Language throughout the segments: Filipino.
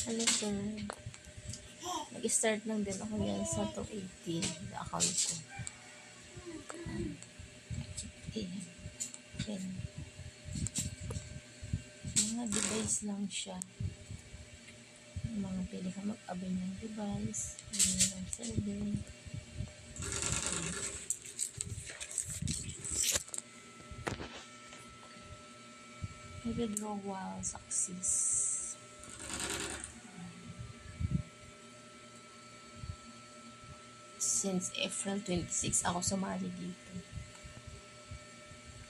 Ano sir? Nag-start lang din ako yan sa 280 na account ko. Yan. Mga device lang siya. Mga pili ka mag-abay ng device. Pili ng server. Withdrawal success. Since April 26 ako sumali dito.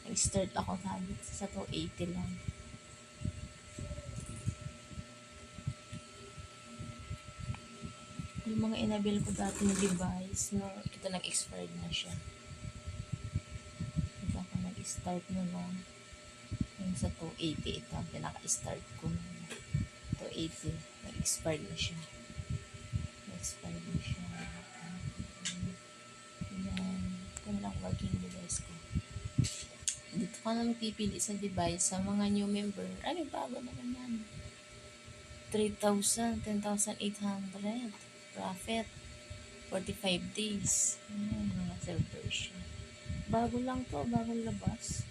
Nag-start ako sabi sa 280 lang. Yung mga inabil ko dati na device, no, ito nag-expired na siya. Ito ako nag-start na lang. Yung sa 280, ito ang pinaka-start ko na 280. Nag-expired na siya. Nag-expired na siya. Yan. Ito na lang working device ko. Dito ka naman pipili sa device sa mga new member. Ay, bago naman yan. 3,000, 10,800. Profit. 45 days. Ayan, mga server siya. Bago lang to, bagong labas.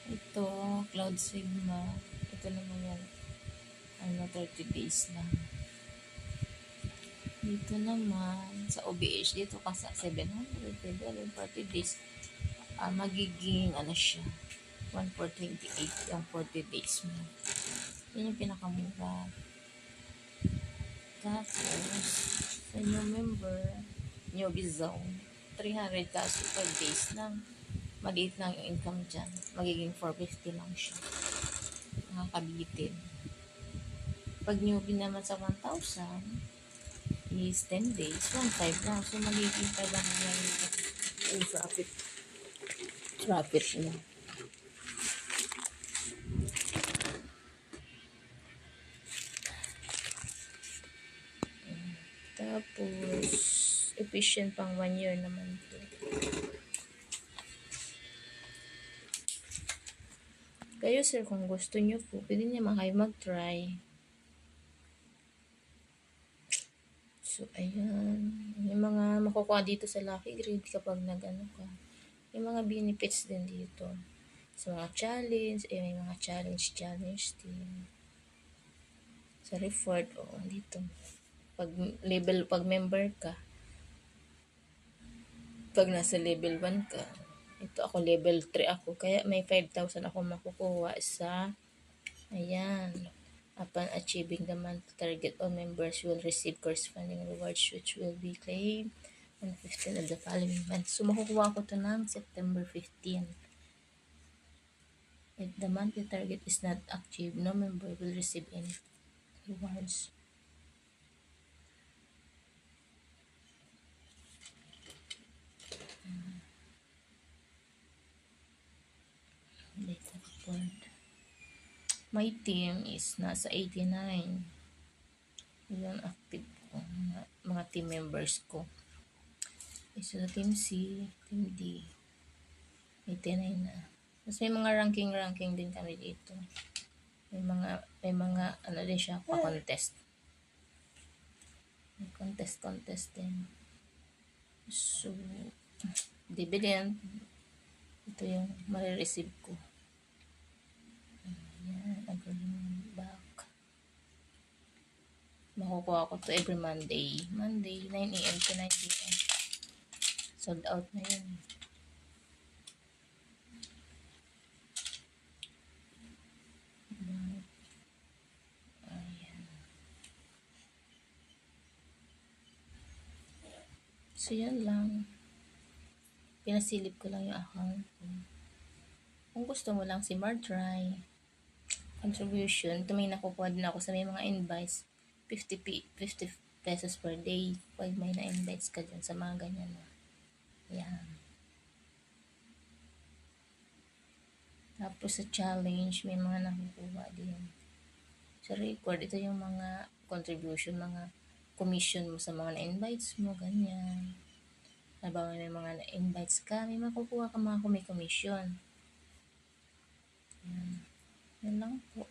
Ito, Cloud Sigma. Ito naman yan. 30 days lang. Dito naman, sa OBH, dito ka sa 700, 40 days. Magiging, siya, 1,428 yung 40 days mo. Yan yung pinakamura. Tapos, sa new member, newbie zone, 300 kaso 5 days lang. Maliit lang yung income dyan. Magiging 450 lang siya. Nakakabitin. Pag newbie naman sa 1,000, is 10 days, 1,500 lang. So, magiging 500 lang yung profit. Profit niya. Tapos, efficient pang 1 year naman to. Kayo sir, kung gusto nyo po, pwede naman kayo mag-try. So, ayan. Yung mga makukuha dito sa Lucky Grid kapag nag-ano ka. Yung mga benefits din dito. Sa mga challenge, may mga challenge din. Sa reward, dito. Pag member ka, pag nasa level 1 ka, ito ako level 3 ako, kaya may 5,000 ako makukuha sa, ayan, upon achieving the monthly target, all members will receive corresponding rewards which will be claimed on 15 of the following month. So, makukuha ko to ng September 15. If the monthly target is not achieved, no member will receive any rewards. Data report. My team is nasa 89. Ilan active ko, mga team members ko. So, team C, team D, 89 na. Tapos may mga ranking din kami dito. May mga din siya, pa-contest. May contest din. So, dividend, ito yung marireceive ko. Ayan, agreement back. Makukuha ko to every Monday. 9 a.m. to 9 p.m. Sold out na yun. Ayan. So, yan lang. Pinasilip ko lang yung account. Kung gusto mo lang si Martry, contribution, ito may nakukuha din ako sa may mga invites, 50 pesos per day. Pag may na-invites ka dyan sa mga ganyan. Yan. Tapos sa challenge, may mga nakukuha din. Sa record, ito yung mga contribution, mga commission mo sa mga na-invites mo, ganyan. Habang may mga na-invites ka, may makukuha ka mga commission. Yan. Yan lang po.